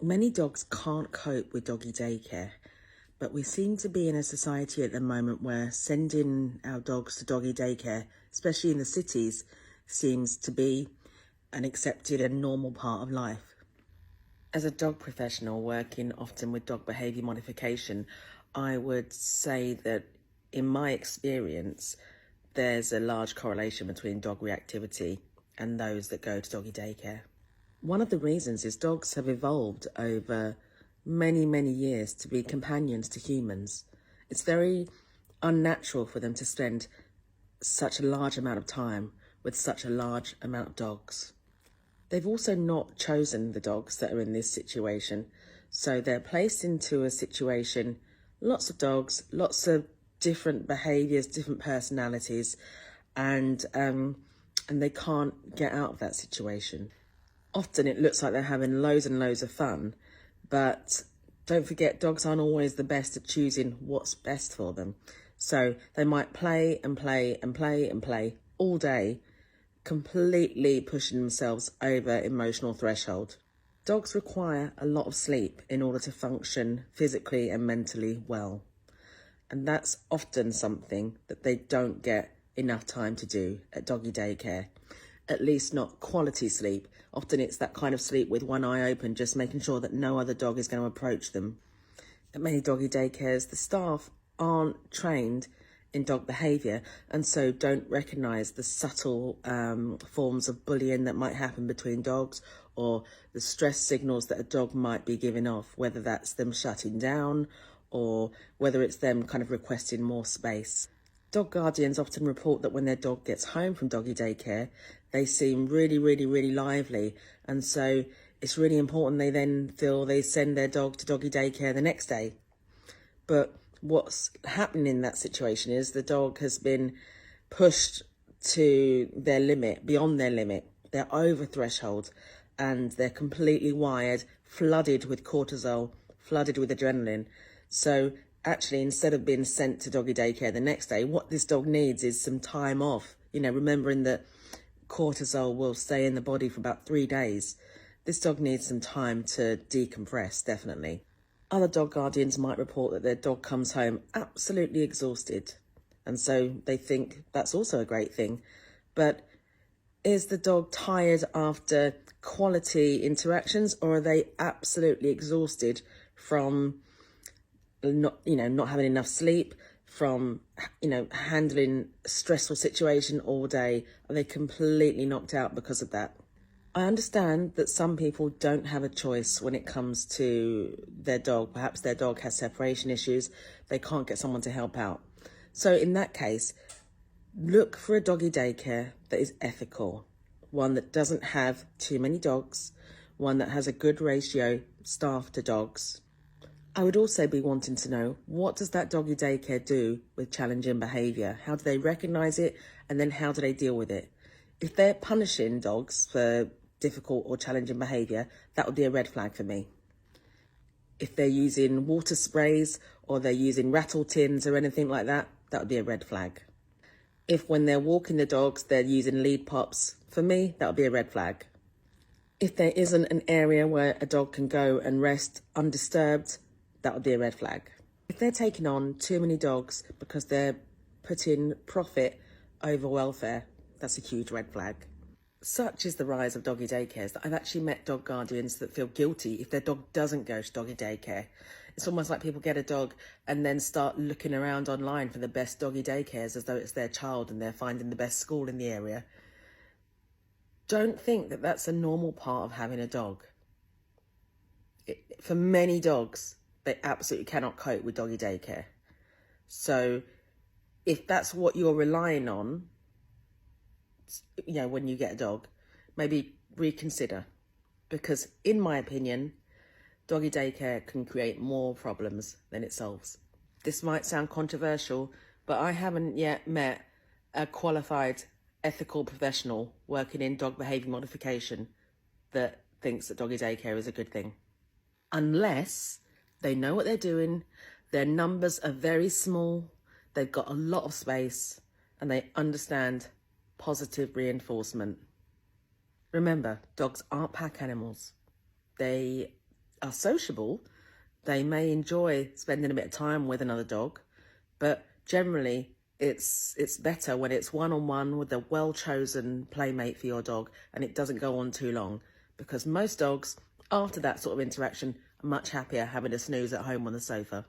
Many dogs can't cope with doggy daycare, but we seem to be in a society at the moment where sending our dogs to doggy daycare, especially in the cities, seems to be an accepted and normal part of life. As a dog professional working often with dog behaviour modification, I would say that in my experience, there's a large correlation between dog reactivity and those that go to doggy daycare. One of the reasons is dogs have evolved over many, many years to be companions to humans. It's very unnatural for them to spend such a large amount of time with such a large amount of dogs. They've also not chosen the dogs that are in this situation. So they're placed into a situation, lots of dogs, lots of different behaviours, different personalities, and they can't get out of that situation. Often it looks like they're having loads and loads of fun, but don't forget, dogs aren't always the best at choosing what's best for them. So they might play and play and play and play all day, completely pushing themselves over emotional threshold. Dogs require a lot of sleep in order to function physically and mentally well. And that's often something that they don't get enough time to do at doggy daycare. At least not quality sleep. Often it's that kind of sleep with one eye open, just making sure that no other dog is going to approach them. At many doggy daycares, the staff aren't trained in dog behaviour and so don't recognise the subtle forms of bullying that might happen between dogs, or the stress signals that a dog might be giving off, whether that's them shutting down or whether it's them kind of requesting more space. Dog guardians often report that when their dog gets home from doggy daycare, they seem really, really, really lively. And so it's really important they then feel they send their dog to doggy daycare the next day. But what's happening in that situation is the dog has been pushed to their limit, beyond their limit. They're over threshold and they're completely wired, flooded with cortisol, flooded with adrenaline. So actually, instead of being sent to doggy daycare the next day, what this dog needs is some time off. Remembering that cortisol will stay in the body for about 3 days. This dog needs some time to decompress, definitely. Other dog guardians might report that their dog comes home absolutely exhausted. And so they think that's also a great thing. But is the dog tired after quality interactions, or are they absolutely exhausted from not having enough sleep, from handling a stressful situation all day? Are they completely knocked out because of that? I understand that some people don't have a choice when it comes to their dog. Perhaps their dog has separation issues, they can't get someone to help out. So in that case, look for a doggy daycare that is ethical, one that doesn't have too many dogs, one that has a good ratio staff to dogs. I would also be wanting to know, what does that doggy daycare do with challenging behaviour? How do they recognise it? And then how do they deal with it? If they're punishing dogs for difficult or challenging behaviour, that would be a red flag for me. If they're using water sprays or they're using rattle tins or anything like that, that would be a red flag. If when they're walking the dogs, they're using lead pops, for me, that would be a red flag. If there isn't an area where a dog can go and rest undisturbed, that would be a red flag. If they're taking on too many dogs because they're putting profit over welfare, that's a huge red flag. Such is the rise of doggy daycares that I've actually met dog guardians that feel guilty if their dog doesn't go to doggy daycare. It's almost like people get a dog and then start looking around online for the best doggy daycares as though it's their child and they're finding the best school in the area. Don't think that that's a normal part of having a dog. For many dogs, they absolutely cannot cope with doggy daycare. So if that's what you're relying on, when you get a dog, maybe reconsider. Because in my opinion, doggy daycare can create more problems than it solves. This might sound controversial, but I haven't yet met a qualified ethical professional working in dog behaviour modification that thinks that doggy daycare is a good thing. Unless they know what they're doing, their numbers are very small, they've got a lot of space, and they understand positive reinforcement. Remember, dogs aren't pack animals. They are sociable, they may enjoy spending a bit of time with another dog, but generally it's better when it's one-on-one with a well-chosen playmate for your dog and it doesn't go on too long, because most dogs, after that sort of interaction, are much happier having a snooze at home on the sofa.